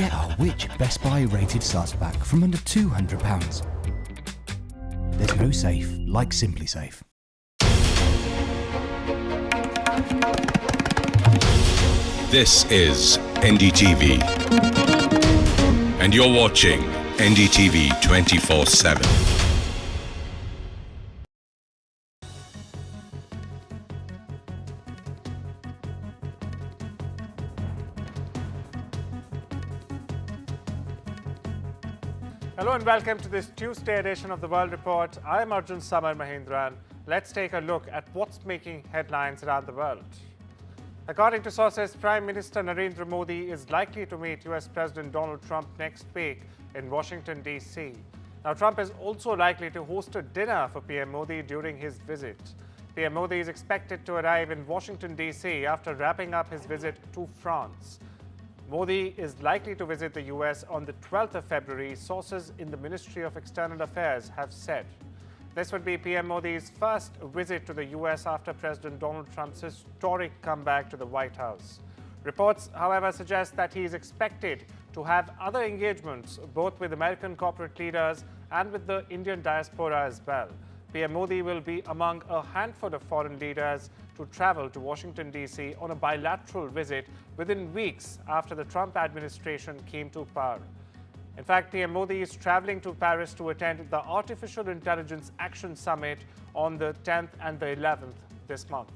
Get our Which Best Buy rated starts pack from under £200. There's no safe like Simply Safe. This is NDTV, and you're watching NDTV 24/7. Hello and welcome to this Tuesday edition of the World Report. I'm Arjun Mahendran. Let's take a look at what's making headlines around the world. According to sources, Prime Minister Narendra Modi is likely to meet US President Donald Trump next week in Washington, D.C. Now, Trump is also likely to host a dinner for PM Modi during his visit. PM Modi is expected to arrive in Washington, D.C. after wrapping up his visit to France. Modi is likely to visit the US on the 12th of February, sources in the Ministry of External Affairs have said. This would be PM Modi's first visit to the US after President Donald Trump's historic comeback to the White House. Reports, however, suggest that he is expected to have other engagements, both with American corporate leaders and with the Indian diaspora as well. PM Modi will be among a handful of foreign leaders to travel to Washington, D.C. on a bilateral visit within weeks after the Trump administration came to power. In fact, PM Modi is traveling to Paris to attend the Artificial Intelligence Action Summit on the 10th and the 11th this month.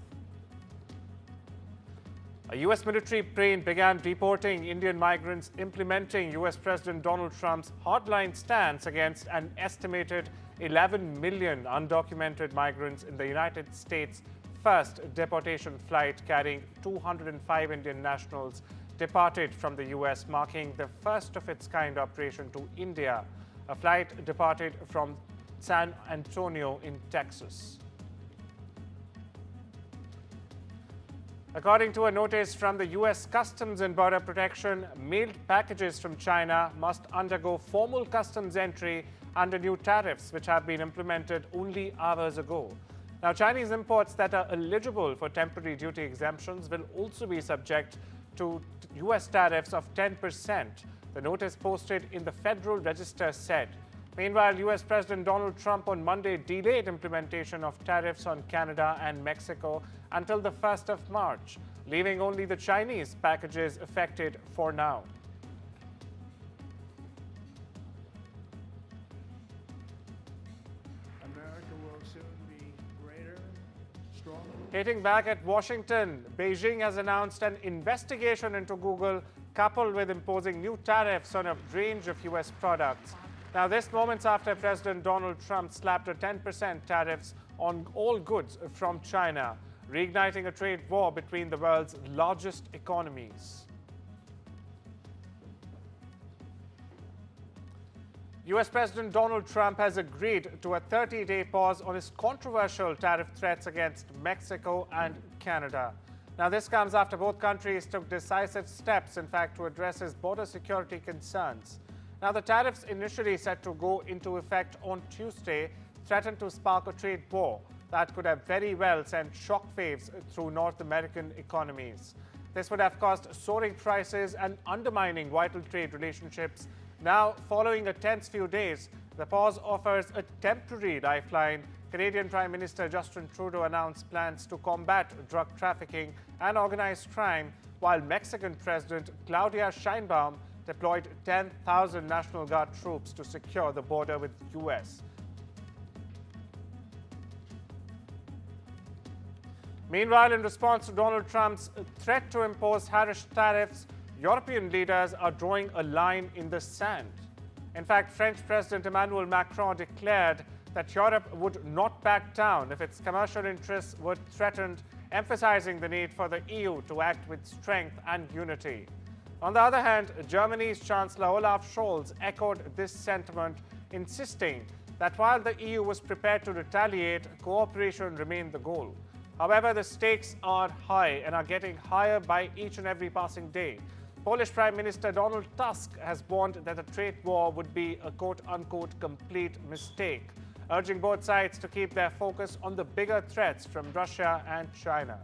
A U.S. military plane began deporting Indian migrants, implementing U.S. President Donald Trump's hardline stance against an estimated 11 million undocumented migrants in the United States' first deportation flight carrying 205 Indian nationals departed from the U.S., marking the first of its kind operation to India. A flight departed from San Antonio in Texas. According to a notice from the U.S. Customs and Border Protection, mailed packages from China must undergo formal customs entry under new tariffs, which have been implemented only hours ago. Now, Chinese imports that are eligible for temporary duty exemptions will also be subject to U.S. tariffs of 10%, the notice posted in the Federal Register said. Meanwhile, U.S. President Donald Trump on Monday delayed implementation of tariffs on Canada and Mexico until the 1st of March, leaving only the Chinese packages affected for now. America will soon be greater, stronger. Hitting back at Washington, Beijing has announced an investigation into Google, coupled with imposing new tariffs on a range of U.S. products. Now, this moments after President Donald Trump slapped a 10% tariffs on all goods from China, reigniting a trade war between the world's largest economies. U.S. President Donald Trump has agreed to a 30-day pause on his controversial tariff threats against Mexico and Canada. Now, this comes after both countries took decisive steps, in fact, to address his border security concerns. Now, the tariffs initially set to go into effect on Tuesday threatened to spark a trade war that could have very well sent shockwaves through North American economies. This would have caused soaring prices and undermining vital trade relationships. Now, following a tense few days, the pause offers a temporary lifeline. Canadian Prime Minister Justin Trudeau announced plans to combat drug trafficking and organized crime, while Mexican President Claudia Sheinbaum deployed 10,000 National Guard troops to secure the border with the U.S. Meanwhile, in response to Donald Trump's threat to impose harsh tariffs, European leaders are drawing a line in the sand. In fact, French President Emmanuel Macron declared that Europe would not back down if its commercial interests were threatened, emphasizing the need for the EU to act with strength and unity. On the other hand, Germany's Chancellor Olaf Scholz echoed this sentiment, insisting that while the EU was prepared to retaliate, cooperation remained the goal. However, the stakes are high and are getting higher by each and every passing day. Polish Prime Minister Donald Tusk has warned that a trade war would be a quote-unquote complete mistake, urging both sides to keep their focus on the bigger threats from Russia and China.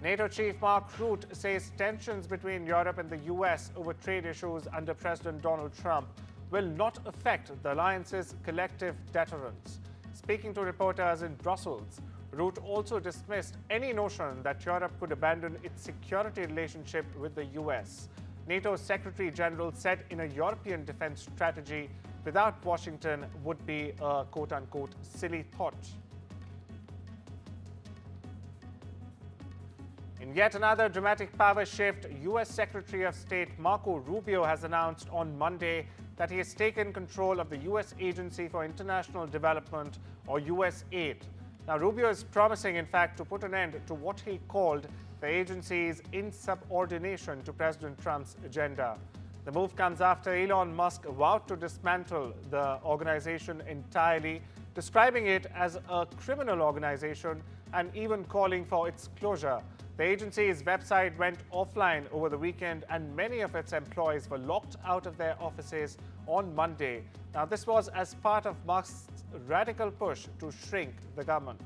NATO chief Mark Rutte says tensions between Europe and the US over trade issues under President Donald Trump will not affect the alliance's collective deterrence. Speaking to reporters in Brussels, Rutte also dismissed any notion that Europe could abandon its security relationship with the US. NATO's Secretary General said in a European defense strategy without Washington would be a quote-unquote silly thought. In yet another dramatic power shift, U.S. Secretary of State Marco Rubio has announced on Monday that he has taken control of the U.S. Agency for International Development, or USAID. Now, Rubio is promising, in fact, to put an end to what he called the agency's insubordination to President Trump's agenda. The move comes after Elon Musk vowed to dismantle the organization entirely, describing it as a criminal organization and even calling for its closure. The agency's website went offline over the weekend and many of its employees were locked out of their offices on Monday. Now, this was as part of Musk's radical push to shrink the government.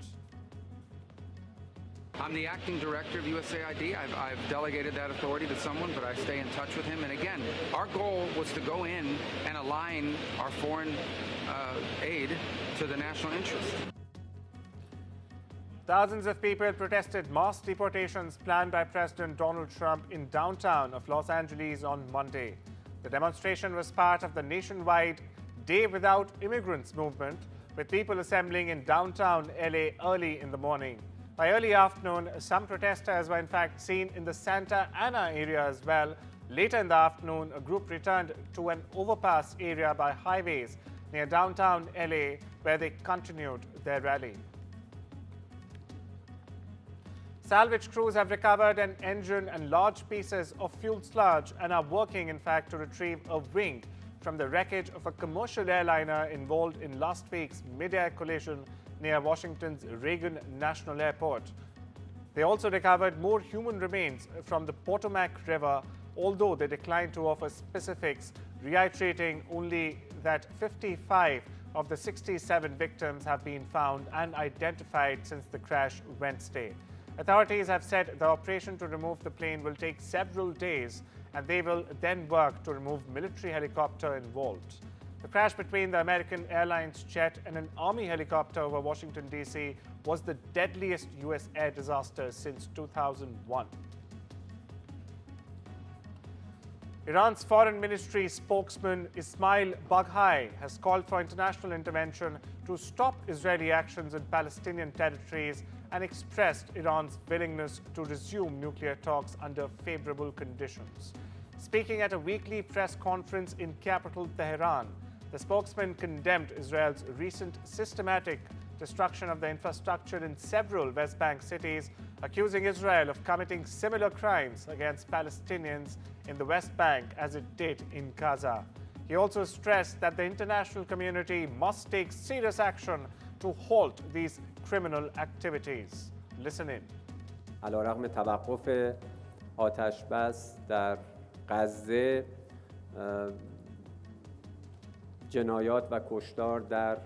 I'm the acting director of USAID. I've delegated that authority to someone, but I stay in touch with him. And again, our goal was to go in and align our foreign aid to the national interest. Thousands of people protested mass deportations planned by President Donald Trump in downtown of Los Angeles on Monday. The demonstration was part of the nationwide Day Without Immigrants movement, with people assembling in downtown LA early in the morning. By early afternoon, some protesters were in fact seen in the Santa Ana area as well. Later in the afternoon, a group returned to an overpass area by highways near downtown LA, where they continued their rally. Salvage crews have recovered an engine and large pieces of fuel sludge and are working, in fact, to retrieve a wing from the wreckage of a commercial airliner involved in last week's mid-air collision near Washington's Reagan National Airport. They also recovered more human remains from the Potomac River, although they declined to offer specifics, reiterating only that 55 of the 67 victims have been found and identified since the crash Wednesday. Authorities have said the operation to remove the plane will take several days, and they will then work to remove military helicopter involved. The crash between the American Airlines jet and an Army helicopter over Washington, D.C. was the deadliest U.S. air disaster since 2001. Iran's Foreign Ministry spokesman Ismail Baghai has called for international intervention to stop Israeli actions in Palestinian territories and expressed Iran's willingness to resume nuclear talks under favorable conditions. Speaking at a weekly press conference in capital Tehran, the spokesman condemned Israel's recent systematic destruction of the infrastructure in several West Bank cities, accusing Israel of committing similar crimes against Palestinians in the West Bank as it did in Gaza. He also stressed that the international community must take serious action to halt these criminal activities. Listen in. علیرغم توقف آتش بس در غزه، جنایات و کشتار در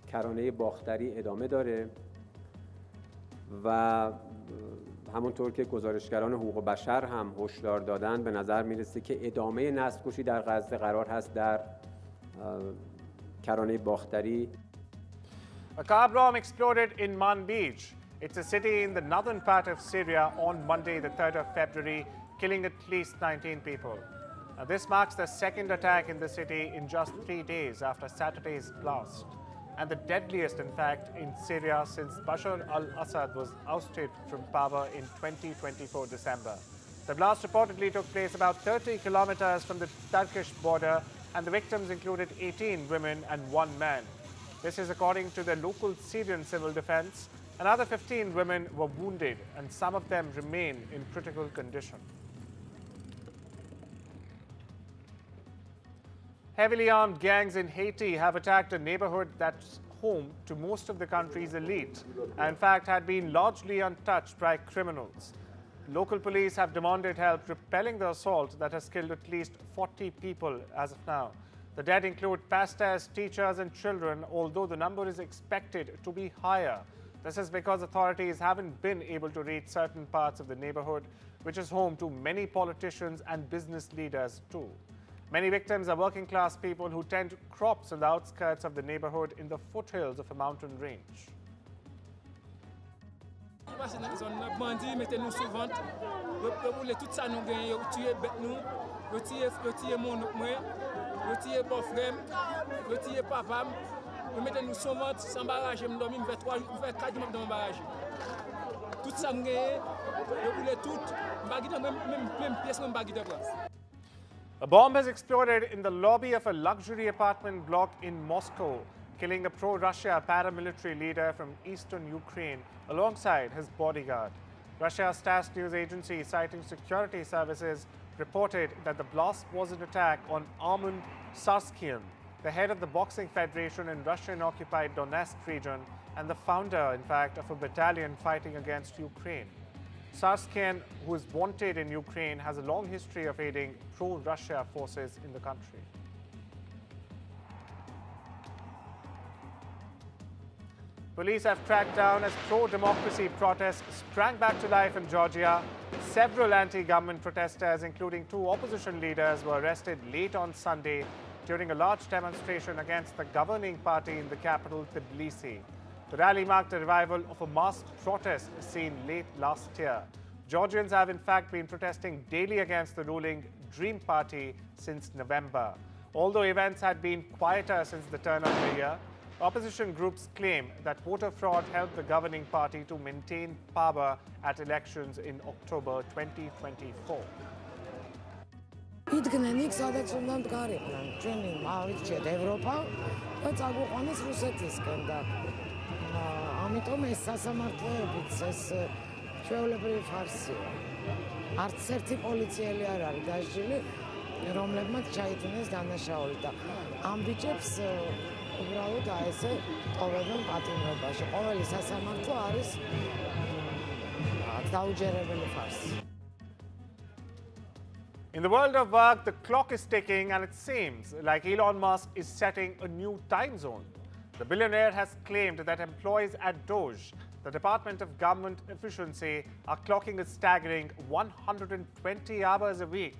کرانه باختری ادامه داره و همونطور که گزارشگران حقوق بشر هم هشدار دادن، به نظر میرسه که ادامه نسل‌کشی در غزه قرار هست در کرانه باختری. A car bomb exploded in Manbij. It's a city in the northern part of Syria on Monday, the 3rd of February, killing at least 19 people. Now, this marks the second attack in the city in just 3 days after Saturday's blast, and the deadliest, in fact, in Syria since Bashar al-Assad was ousted from power in 2024 December. The blast reportedly took place about 30 kilometers from the Turkish border, and the victims included 18 women and 1 man. This is according to the local Syrian civil defense. Another 15 women were wounded, and some of them remain in critical condition. Heavily armed gangs in Haiti have attacked a neighborhood that's home to most of the country's elite, and in fact had been largely untouched by criminals. Local police have demanded help repelling the assault that has killed at least 40 people as of now. The dead include pastors, teachers, and children, although the number is expected to be higher. This is because authorities haven't been able to reach certain parts of the neighborhood, which is home to many politicians and business leaders too. Many victims are working class people who tend to crops on the outskirts of the neighborhood in the foothills of a mountain range. A bomb has exploded in the lobby of a luxury apartment block in Moscow, killing a pro-Russia paramilitary leader from eastern Ukraine alongside his bodyguard. Russia's TASS news agency, citing security services, reported that the blast was an attack on Arjun, the head of the boxing federation in Russian-occupied Donetsk region and the founder, in fact, of a battalion fighting against Ukraine. Sarskian, who is wanted in Ukraine, has a long history of aiding pro-Russia forces in the country. Police have cracked down as pro-democracy protests sprang back to life in Georgia. Several anti-government protesters, including two opposition leaders, were arrested late on Sunday during a large demonstration against the governing party in the capital, Tbilisi. The rally marked a revival of a mass protest seen late last year. Georgians have in fact been protesting daily against the ruling Dream Party since November. Although events had been quieter since the turn of the year, opposition groups claim that voter fraud helped the governing party to maintain power at elections in October 2024. იდგნენ იქ, სადაც უნდა მდგარიყვნენ. ჩვენი ავირჩიეთ ევროპა და წაგვიყვანეს რუსეთისკენ და ამიტომ ეს სასამართლოებიც ეს ჩვეულებრივი ფარსია. არც ერთი პოლიციელი არ არის დასჯილი, რომლებმაც ჩაითუნეს დანაშაული და ამ ბიჭებს უბრალოდ ესე ტოვებენ პატიმრობაში. ყოველი სასამართლო არის დაუჯერებელი ფარსი. In the world of work, the clock is ticking and it seems like Elon Musk is setting a new time zone. The billionaire has claimed that employees at Doge, the Department of Government Efficiency, are clocking a staggering 120 hours a week,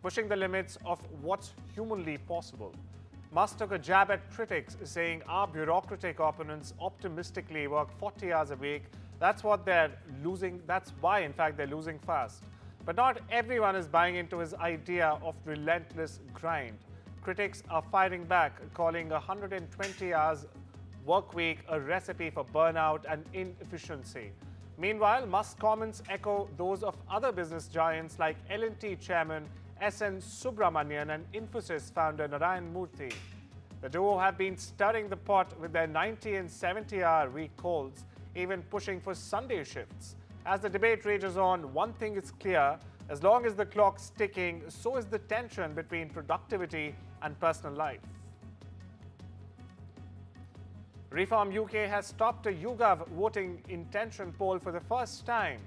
pushing the limits of what's humanly possible. Musk took a jab at critics, saying our bureaucratic opponents optimistically work 40 hours a week. That's what they're losing. That's why, in fact, they're losing fast. But not everyone is buying into his idea of relentless grind. Critics are firing back, calling a 120 hours work week a recipe for burnout and inefficiency. Meanwhile, Musk's comments echo those of other business giants like L&T chairman S.N. Subramanian and Infosys founder Narayan Murthy. The duo have been stirring the pot with their 90 and 70-hour week calls, even pushing for Sunday shifts. As the debate rages on, one thing is clear: as long as the clock's ticking, so is the tension between productivity and personal life. Reform UK has stopped a YouGov voting intention poll for the first time.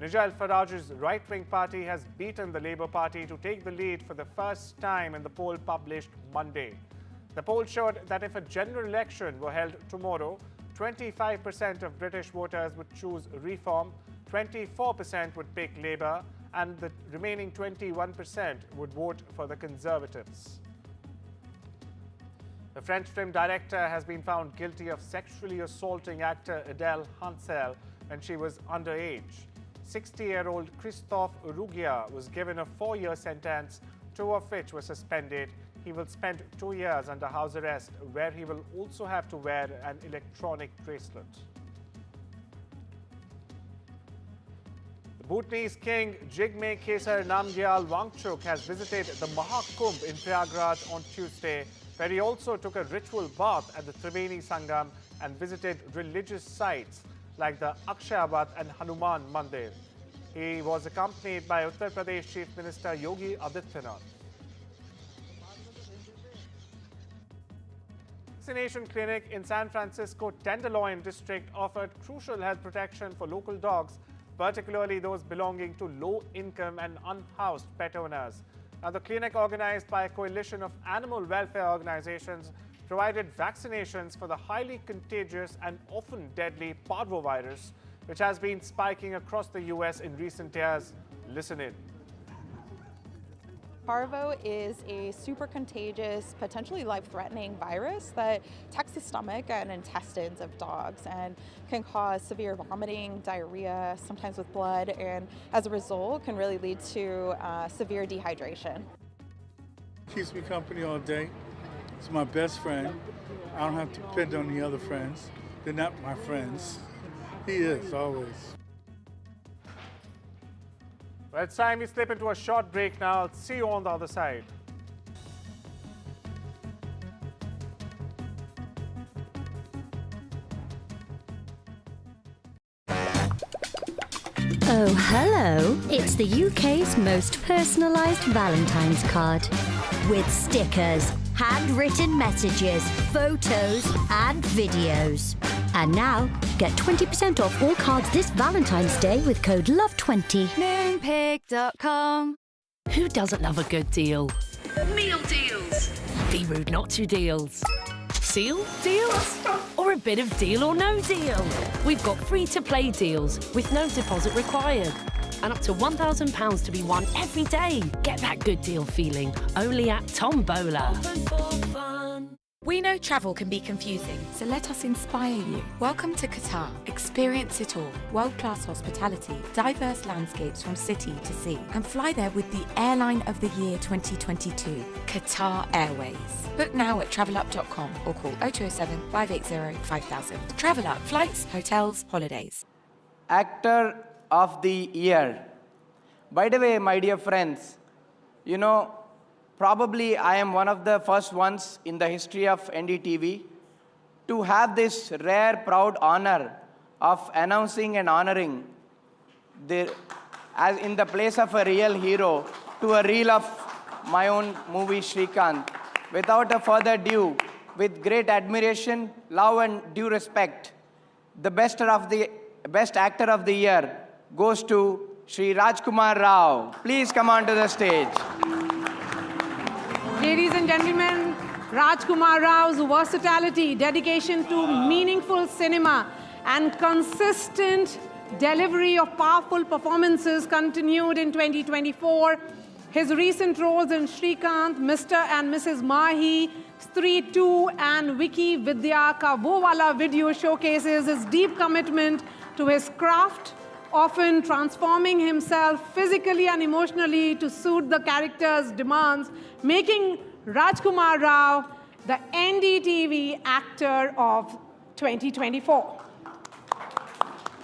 Nigel Farage's right-wing party has beaten the Labour Party to take the lead for the first time in the poll published Monday. The poll showed that if a general election were held tomorrow, 25% of British voters would choose Reform, 24% would pick Labour, and the remaining 21% would vote for the Conservatives. The French film director has been found guilty of sexually assaulting actor Adèle Hansel when she was underage. 60-year-old Christophe Rougia was given a 4-year sentence, 2 of which were suspended. He will spend 2 years under house arrest, where he will also have to wear an electronic bracelet. The Bhutanese king Jigme Khesar Namgyal Wangchuk has visited the Mahakumbh in Prayagraj on Tuesday, where he also took a ritual bath at the Triveni Sangam and visited religious sites like the Akshayavat and Hanuman Mandir. He was accompanied by Uttar Pradesh Chief Minister Yogi Adityanath. Vaccination clinic in San Francisco Tenderloin district offered crucial health protection for local dogs, particularly those belonging to low-income and unhoused pet owners. Now, the clinic, organized by a coalition of animal welfare organizations, provided vaccinations for the highly contagious and often deadly parvovirus, which has been spiking across the US in recent years. Listen in. Parvo is a super contagious, potentially life-threatening virus that attacks the stomach and intestines of dogs and can cause severe vomiting, diarrhea, sometimes with blood, and as a result can really lead to severe dehydration. Keeps me company all day. It's my best friend. I don't have to depend on the other friends. They're not my friends. He is, always. Well, it's time we slip into a short break now. I'll see you on the other side. Oh, hello. It's the UK's most personalised Valentine's card. With stickers, handwritten messages, photos and videos. And now, get 20% off all cards this Valentine's Day with code LOVE20. Moonpig.com. Who doesn't love a good deal? Meal deals. Be rude not to deals. Seal deals? Or a bit of deal or no deal? We've got free-to-play deals with no deposit required. And up to £1,000 to be won every day. Get that good deal feeling only at Tombola. We know travel can be confusing, so let us inspire you. Welcome to Qatar. Experience it all. World-class hospitality, diverse landscapes from city to sea, and fly there with the Airline of the Year 2022, Qatar Airways. Book now at travelup.com or call 0207 580 5000. Travel Up, flights, hotels, holidays. Actor of the Year. By the way, my dear friends, you know, probably I am one of the first ones in the history of NDTV to have this rare, proud honor of announcing and honoring as in the place of a real hero to a reel of my own movie Shrikant. Without a further ado, with great admiration, love and due respect, the best actor of the year goes to Shri Rajkumar Rao. Please come on to the stage. Ladies and gentlemen, Rajkumar Rao's versatility, dedication to meaningful cinema, and consistent delivery of powerful performances continued in 2024. His recent roles in Shrikant, Mr. and Mrs. Mahi, Stree 2, and Wiki Vidya Ka Wo Wala video showcases his deep commitment to his craft, often transforming himself physically and emotionally to suit the character's demands, making Rajkumar Rao the NDTV Actor of 2024.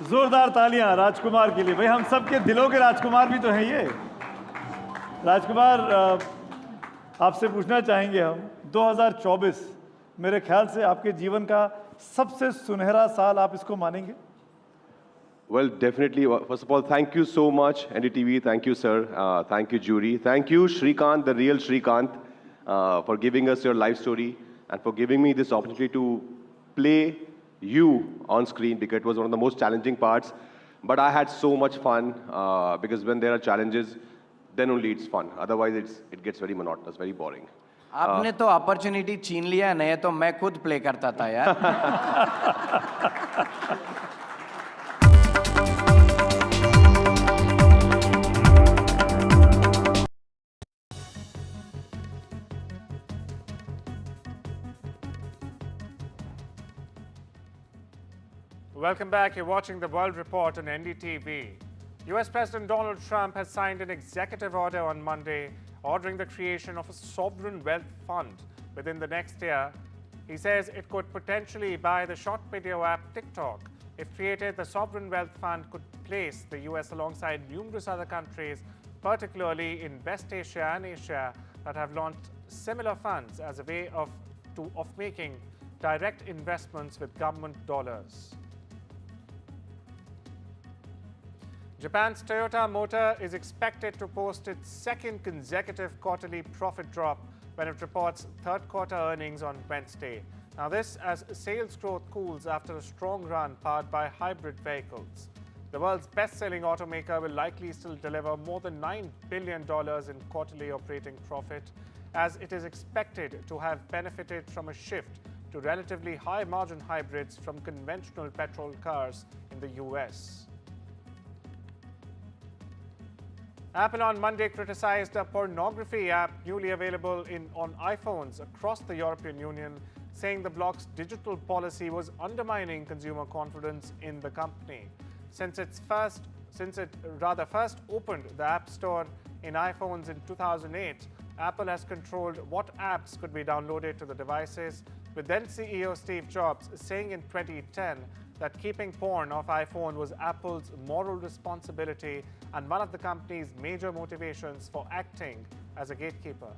जोरदार तालियां राजकुमार के लिए। भाई हम सबके दिलों के राजकुमार भी तो हैं ये। राजकुमार आपसे पूछना चाहेंगे हम 2024 मेरे ख्याल से आपके जीवन का सबसे सुनहरा साल आप इसको मानेंगे? Well, definitely. First of all, thank you so much, NDTV. Thank you, sir. Thank you, jury. Thank you, Shrikant, the real Shrikant, for giving us your life story and for giving me this opportunity to play you on screen, because it was one of the most challenging parts. But I had so much fun because when there are challenges, then only it's fun. Otherwise, it gets very monotonous, very boring. आपने तो opportunity छीन लिया, नहीं तो मैं खुद play करता था यार. Welcome back. You're watching The World Report on NDTV. US President Donald Trump has signed an executive order on Monday ordering the creation of a sovereign wealth fund within the next year. He says it could potentially buy the short video app TikTok. If created, the sovereign wealth fund could place the US alongside numerous other countries, particularly in West Asia and Asia, that have launched similar funds as a way of making direct investments with government dollars. Japan's Toyota Motor is expected to post its second consecutive quarterly profit drop when it reports third-quarter earnings on Wednesday. Now this as sales growth cools after a strong run powered by hybrid vehicles. The world's best-selling automaker will likely still deliver more than $9 billion in quarterly operating profit as it is expected to have benefited from a shift to relatively high-margin hybrids from conventional petrol cars in the US. Apple on Monday criticized a pornography app newly available on iPhones across the European Union, saying the bloc's digital policy was undermining consumer confidence in the company. Since it first opened the App Store in iPhones in 2008, Apple has controlled what apps could be downloaded to the devices, with then CEO Steve Jobs saying in 2010 that keeping porn off iPhone was Apple's moral responsibility and one of the company's major motivations for acting as a gatekeeper.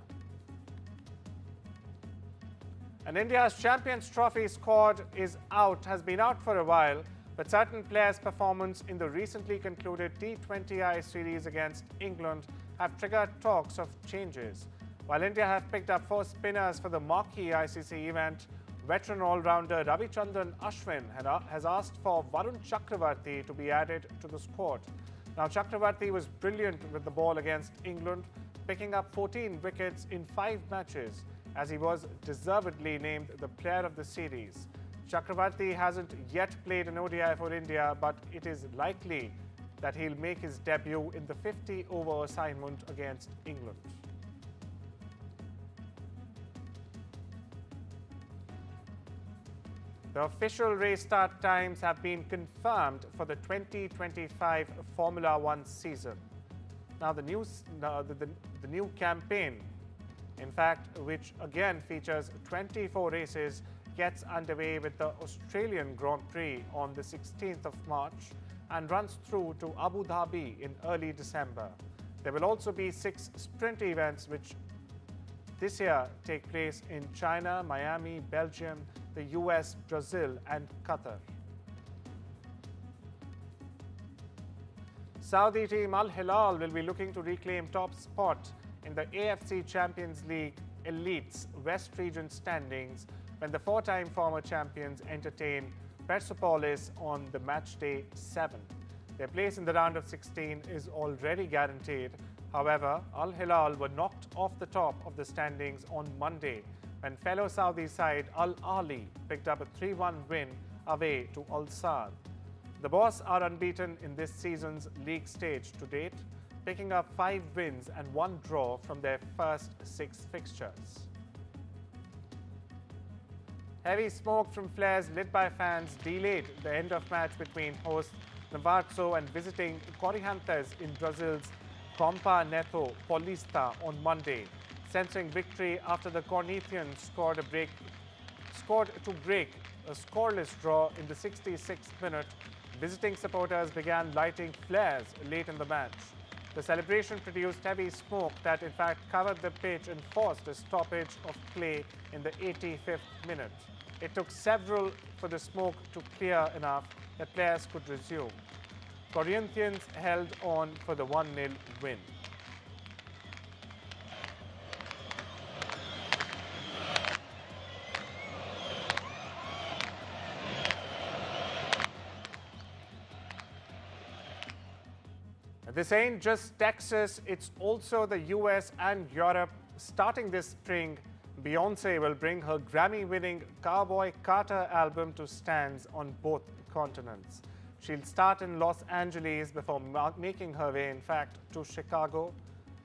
And India's Champions Trophy squad has been out for a while, but certain players' performance in the recently concluded T20I series against England have triggered talks of changes. While India have picked up 4 spinners for the marquee ICC event, veteran all-rounder Ravichandran Ashwin has asked for Varun Chakravarti to be added to the squad. Now, Chakravarti was brilliant with the ball against England, picking up 14 wickets in 5 matches, as he was deservedly named the player of the series. Chakravarti hasn't yet played an ODI for India, but it is likely that he'll make his debut in the 50-over assignment against England. The official race start times have been confirmed for the 2025 Formula One season. Now, the new campaign, in fact, which again features 24 races, gets underway with the Australian Grand Prix on the 16th of March and runs through to Abu Dhabi in early December. There will also be 6 sprint events which this year take place in China, Miami, Belgium, the US, Brazil and Qatar. Saudi team Al Hilal will be looking to reclaim top spot in the AFC Champions League Elites West Region standings when the 4-time former champions entertain Persepolis on the match day 7. Their place in the round of 16 is already guaranteed. However, Al Hilal were knocked off the top of the standings on Monday when fellow Saudi side Al Ahly picked up a 3-1 win away to Al Saad. The Boss are unbeaten in this season's league stage to date, picking up 5 wins and 1 draw from their first 6 fixtures. Heavy smoke from flares lit by fans delayed the end of match between host Navarro and visiting Corinthians in Brazil's Compa Neto Paulista on Monday, censoring victory after the Corinthians scored to break a scoreless draw in the 66th minute. Visiting supporters began lighting flares late in the match. The celebration produced heavy smoke that in fact covered the pitch and forced a stoppage of play in the 85th minute. It took several for the smoke to clear enough that players could resume. Corinthians held on for the 1-0 win. This ain't just Texas, it's also the US and Europe. Starting this spring, Beyoncé will bring her Grammy-winning Cowboy Carter album to stands on both continents. She'll start in Los Angeles before making her way, in fact, to Chicago,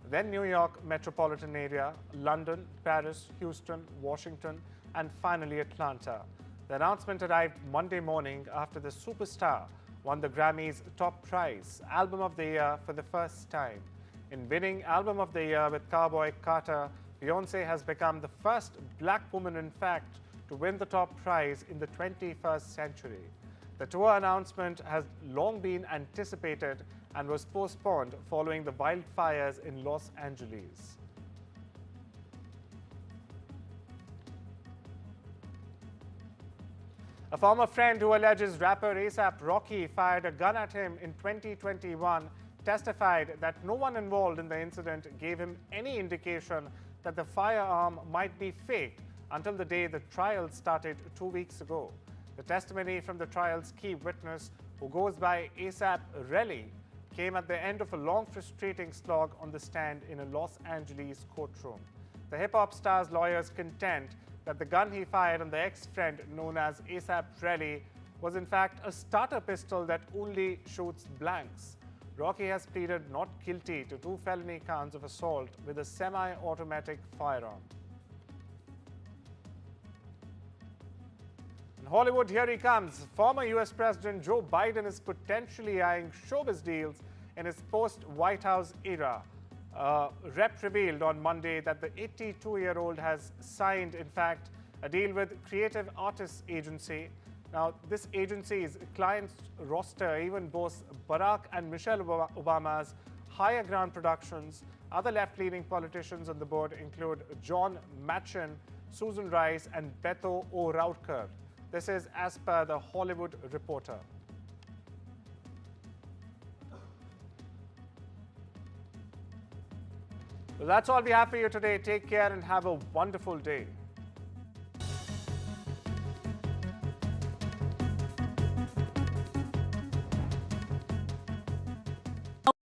then New York metropolitan area, London, Paris, Houston, Washington, and finally Atlanta. The announcement arrived Monday morning after the superstar won the Grammy's top prize, Album of the Year, for the first time. In winning Album of the Year with Cowboy Carter, Beyoncé has become the first black woman, in fact, to win the top prize in the 21st century. The tour announcement has long been anticipated and was postponed following the wildfires in Los Angeles. A former friend who alleges rapper A$AP Rocky fired a gun at him in 2021 testified that no one involved in the incident gave him any indication that the firearm might be faked until the day the trial started 2 weeks ago. The testimony from the trial's key witness, who goes by A$AP Relly, came at the end of a long, frustrating slog on the stand in a Los Angeles courtroom. The hip-hop star's lawyers contend that the gun he fired on the ex-friend known as ASAP Relly was in fact a starter pistol that only shoots blanks. Rocky has pleaded not guilty to 2 felony counts of assault with a semi-automatic firearm. In Hollywood, here he comes. Former US President Joe Biden is potentially eyeing showbiz deals in his post-White House era. Rep revealed on Monday that the 82-year-old has signed, in fact, a deal with Creative Artists Agency. Now, this agency's client roster even boasts Barack and Michelle Obama's Higher Ground Productions. Other left-leaning politicians on the board include John Manchin, Susan Rice, and Beto O'Rourke. This is as per The Hollywood Reporter. Well, that's all we have for you today. Take care and have a wonderful day.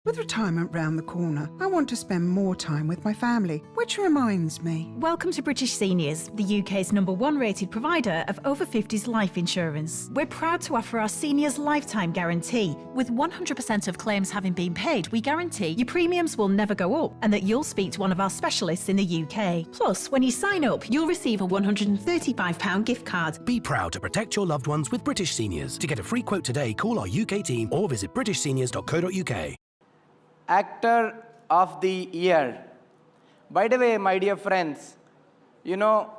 With retirement round the corner, I want to spend more time with my family, which reminds me. Welcome to British Seniors, the UK's #1 rated provider of over 50s life insurance. We're proud to offer our seniors lifetime guarantee. With 100% of claims having been paid, we guarantee your premiums will never go up and that you'll speak to one of our specialists in the UK. Plus, when you sign up, you'll receive a £135 gift card. Be proud to protect your loved ones with British Seniors. To get a free quote today, call our UK team or visit britishseniors.co.uk. Actor of the Year. By the way, my dear friends, you know,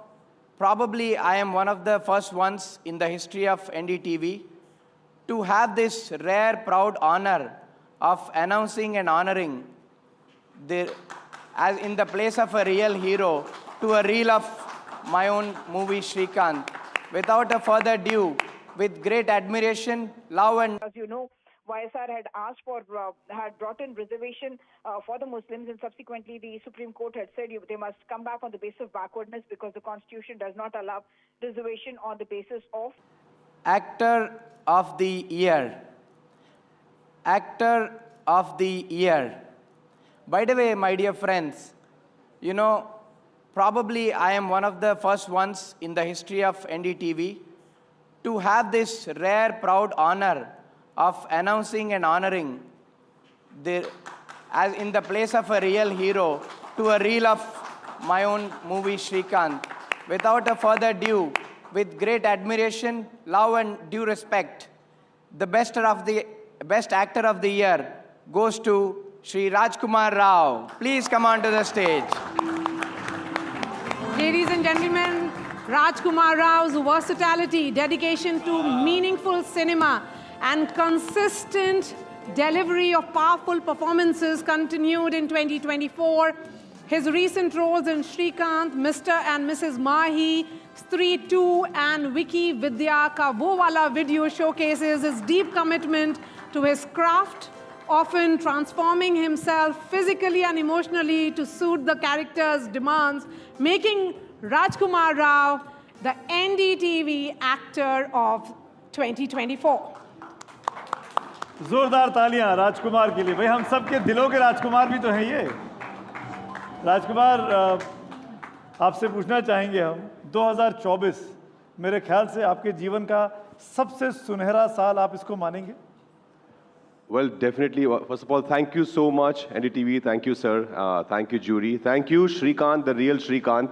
probably I am one of the first ones in the history of NDTV to have this rare, proud honor of announcing and honoring as in the place of a real hero to a reel of my own movie, Shrikant. Without a further ado, with great admiration, love and... As you know, YSR had asked for, had brought in reservation for the Muslims, and subsequently the Supreme Court had said they must come back on the basis of backwardness because the Constitution does not allow reservation on the basis of... Actor of the Year. Actor of the Year. By the way, my dear friends, you know, probably I am one of the first ones in the history of NDTV to have this rare, proud honor of announcing and honoring as in the place of a real hero to a reel of my own movie, Shrikant. Without a further ado, with great admiration, love and due respect, the best actor of the year goes to Shri Rajkumar Rao. Please come on to the stage. Ladies and gentlemen, Rajkumar Rao's versatility, dedication to meaningful cinema, and consistent delivery of powerful performances continued in 2024. His recent roles in Shrikant, Mr. and Mrs. Mahi, Stree 2 and Wiki Vidya Ka Wo Wala video showcases his deep commitment to his craft, often transforming himself physically and emotionally to suit the character's demands, making Rajkumar Rao the NDTV Actor of 2024. जोरदार तालियां राजकुमार के लिए। भाई हम सब के दिलों के राजकुमार भी तो हैं ये। राजकुमार, आपसे पूछना चाहेंगे हम 2024 मेरे ख्याल से आपके जीवन का सबसे सुनहरा साल आप इसको मानेंगे? Well, definitely. First of all, thank you so much, NDTV. Thank you, sir. Thank you, jury. Thank you, Shrikant, the real Shrikant,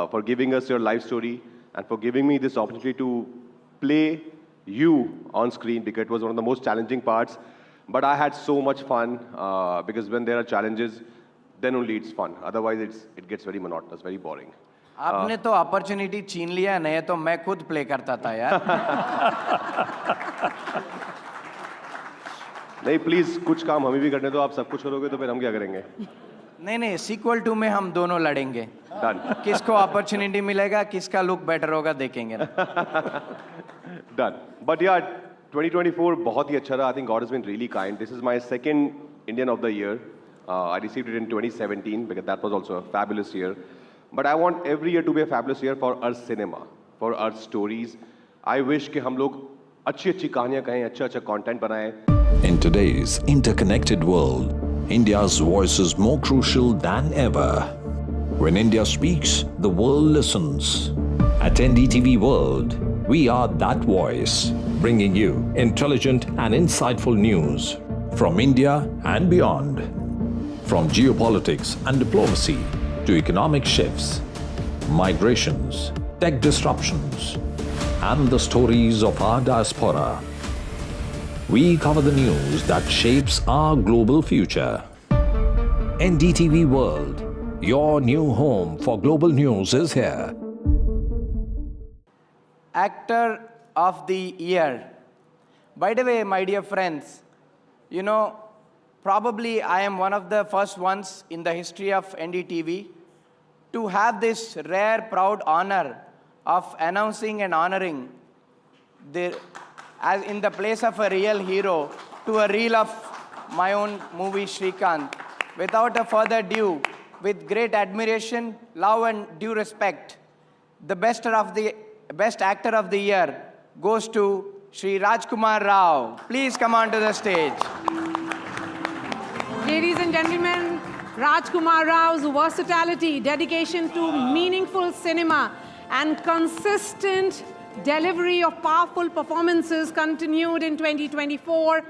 for giving us your life story and for giving me this opportunity to play you on screen, because it was one of the most challenging parts. But I had so much fun because when there are challenges, then only it's fun. Otherwise, it gets very monotonous, very boring. आपने तो opportunity छीन लिया, नहीं तो मैं खुद play करता था यार। नहीं, प्लीज कुछ काम हमें भी करने दो। आप सब कुछ करोगे तो फिर हम क्या करेंगे? नहीं, सीक्वल 2 में हम दोनों लड़ेंगे। Done. किसको अपॉर्चुनिटी मिलेगा, किसका लुक बेटर होगा, देखेंगे ना। Done. But yeah, 2024 बहुत ही अच्छा रहा. I think God has been really kind. This is my second Indian of the year. I received it in 2017 because that was also a fabulous year. But I want every year to be a fabulous year for our cinema, for our stories. I wish कि हम लोग अच्छी कहानियाँ कहें, अच्छा content बनाएं. In today's interconnected world, India's voice is more crucial than ever. When India speaks, the world listens. At NDTV World, we are that voice, bringing you intelligent and insightful news from India and beyond. From geopolitics and diplomacy to economic shifts, migrations, tech disruptions, and the stories of our diaspora. We cover the news that shapes our global future. NDTV World, your new home for global news is here. Actor of the Year. By the way, my dear friends, you know, probably I am one of the first ones in the history of NDTV to have this rare, proud honor of announcing and honoring as in the place of a real hero to a reel of my own movie, Shrikant. Without a further ado, with great admiration, love and due respect, the best actor of the year goes to Shri Rajkumar Rao. Please come on to the stage. Ladies and gentlemen, Rajkumar Rao's versatility, dedication to meaningful cinema, and consistent delivery of powerful performances continued in 2024.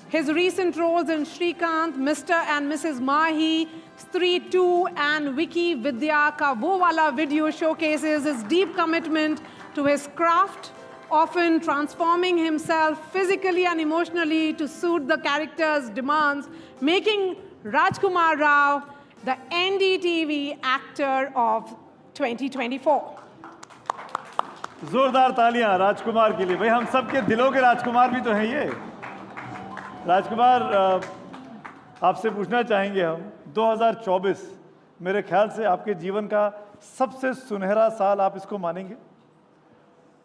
His recent roles in Shrikant, Mr. and Mrs. Mahi, Stree 2 and Wiki Vidya Ka Wo Wala video showcases his deep commitment to his craft, often transforming himself physically and emotionally to suit the character's demands, making Rajkumar Rao the NDTV Actor of 2024. जोरदार तालियां राजकुमार के लिए। भाई हम सबके दिलों के राजकुमार भी तो हैं ये। राजकुमार, आपसे पूछना चाहेंगे हम 2024 मेरे ख्याल से आपके जीवन का सबसे सुनहरा साल आप इसको मानेंगे?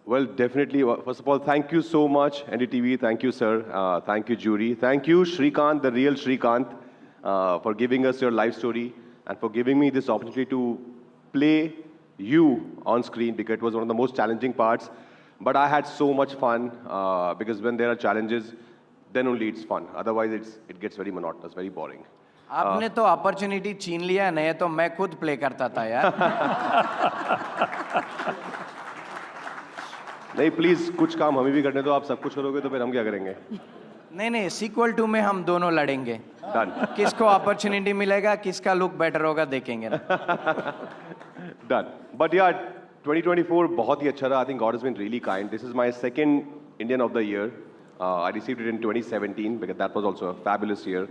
Well, definitely. First of all, thank you so much, NDTV. Thank you, sir. Thank you, jury. Thank you, Shrikant, the real Shrikant, for giving us your life story and for giving me this opportunity to play you on screen, because it was one of the most challenging parts. But I had so much fun because when there are challenges, then only it's fun. Otherwise, it gets very monotonous, very boring. आपने तो opportunity छीन लिया, नहीं तो मैं खुद play करता था यार। नहीं, प्लीज कुछ काम हमें भी करने दो। आप सब कुछ करोगे तो फिर हम क्या करेंगे? नहीं, सीक्वल 2 में हम दोनों लड़ेंगे। डन। किसको अपॉर्चुनिटी मिलेगा, किसका लुक बेटर होगा, देखेंगे ना। Done. But yeah, 2024 बहुत ही अच्छा रहा. I think God has been really kind. This is my second Indian of the year. I received it in 2017 because that was also a fabulous year.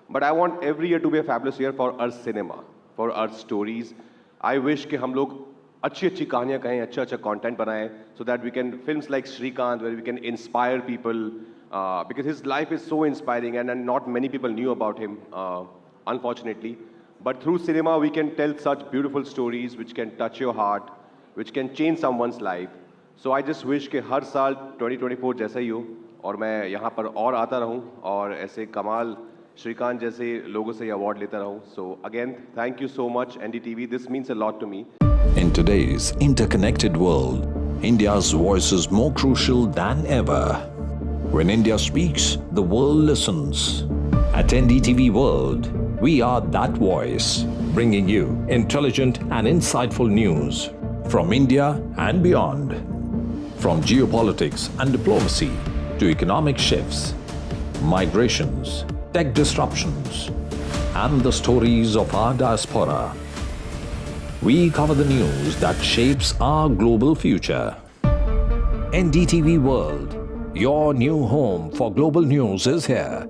But I want every year to be a fabulous year for our cinema, for our stories. I wish कि हम लोग अच्छी कहानियाँ कहें, अच्छा content बनाएं, so that we can films like Shrikant, where we can inspire people, because his life is so inspiring and not many people knew about him, unfortunately. But through cinema, we can tell such beautiful stories which can touch your heart, which can change someone's life. So I just wish कि हर साल 2024 जैसा ही हो और मैं यहाँ पर और आता रहूँ और ऐसे कमाल श्रीकांत जैसे लोगों से अवार्ड लेता रहूँ. So again, thank you so much, NDTV. This means a lot to me. In today's interconnected world, India's voice is more crucial than ever. When India speaks, the world listens. At NDTV World, we are that voice, bringing you intelligent and insightful news from India and beyond. From geopolitics and diplomacy to economic shifts, migrations, tech disruptions, and the stories of our diaspora. We cover the news that shapes our global future. NDTV World, your new home for global news is here.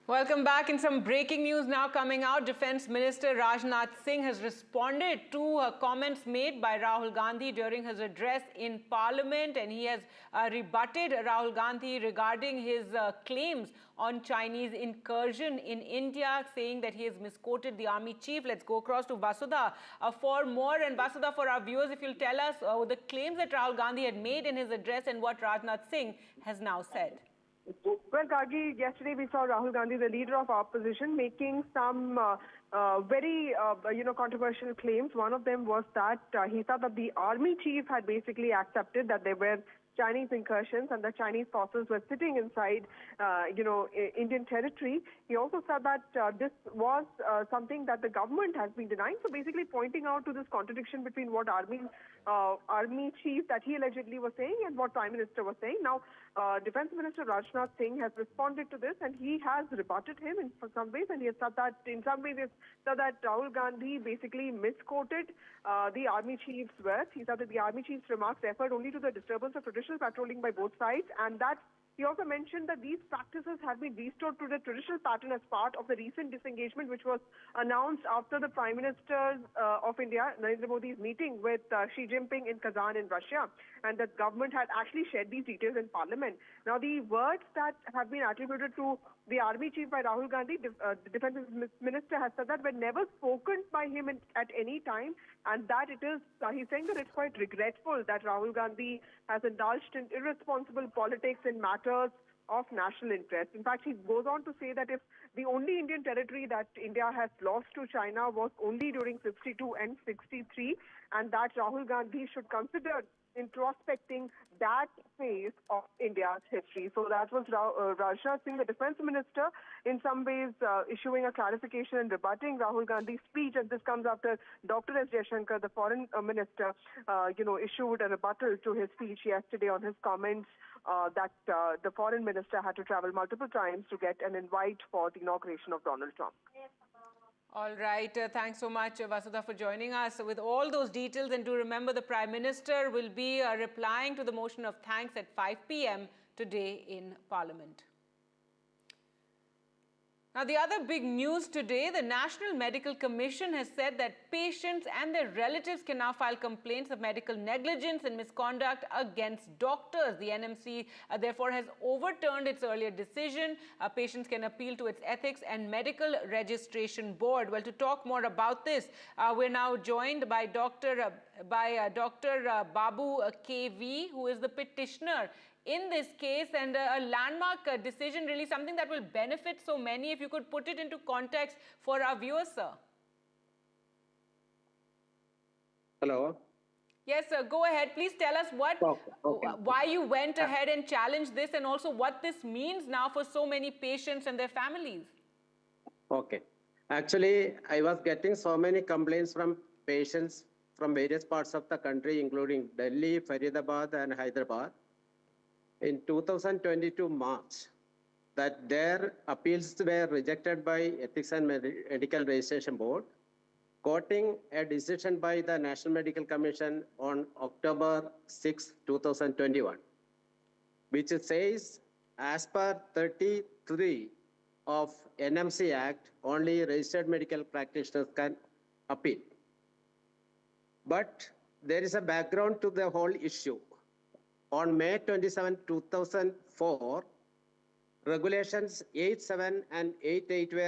Welcome back. In some breaking news now coming out, Defence Minister Rajnath Singh has responded to comments made by Rahul Gandhi during his address in Parliament, and he has rebutted Rahul Gandhi regarding his claims on Chinese incursion in India, saying that he has misquoted the army chief. Let's go across to Vasudha for more. And Vasudha, for our viewers, if you'll tell us the claims that Rahul Gandhi had made in his address and what Rajnath Singh has now said. Well, Gargi, yesterday we saw Rahul Gandhi, the leader of opposition, making some very controversial claims. One of them was that he thought that the army chief had basically accepted that there were Chinese incursions and the Chinese forces were sitting inside, Indian territory. He also said that this was something that the government has been denying. So basically pointing out to this contradiction between what army chief that he allegedly was saying and what Prime Minister was saying. Now, Defence Minister Rajnath Singh has responded to this, and he has rebutted him in some ways, and he has said that in some ways Rahul Gandhi basically misquoted the army chief's words. He said that the army chief's remarks referred only to the disturbance of traditional patrolling by both sides, and that he also mentioned that these practices have been restored to the traditional pattern as part of the recent disengagement, which was announced after the Prime Minister of India, Narendra Modi's meeting with Xi Jinping in Kazan in Russia, and the government had actually shared these details in Parliament. Now, the words that have been attributed to the army chief by Rahul Gandhi, the defense minister has said that were never spoken by him at any time, and that it is, he's saying that it's quite regretful that Rahul Gandhi has indulged in irresponsible politics in matters of national interest. In fact, he goes on to say that if the only Indian territory that India has lost to China was only during 62 and 63, and that Rahul Gandhi should consider introspecting that phase of India's history. So that was Rajnath Singh, the defense minister, in some ways issuing a clarification and rebutting Rahul Gandhi's speech. And this comes after Dr. S. Jaishankar, the foreign minister, issued a rebuttal to his speech yesterday on his comments that the foreign minister had to travel multiple times to get an invite for the inauguration of Donald Trump. All right. Thanks so much, Vasudha, for joining us with all those details. And do remember, the Prime Minister will be replying to the motion of thanks at 5 p.m. today in Parliament. Now, the other big news today, the National Medical Commission has said that patients and their relatives can now file complaints of medical negligence and misconduct against doctors. The NMC, therefore, has overturned its earlier decision. Patients can appeal to its Ethics and Medical Registration Board. Well, to talk more about this, we're now joined by Dr. Babu KV, who is the petitioner in this case, and a landmark decision, really something that will benefit so many. If you could put it into context for our viewers, sir. Hello. Yes, sir. Go ahead. Please tell us why you went ahead and challenged this, and also what this means now for so many patients and their families. Okay. Actually, I was getting so many complaints from patients from various parts of the country, including Delhi, Faridabad, and Hyderabad. In 2022 March, that their appeals were rejected by Ethics and Medical Registration Board, quoting a decision by the National Medical Commission on October 6, 2021, which says, as per 33 of NMC Act, only registered medical practitioners can appeal. But there is a background to the whole issue. On May 27, 2004, regulations 8.7 and 8.8 were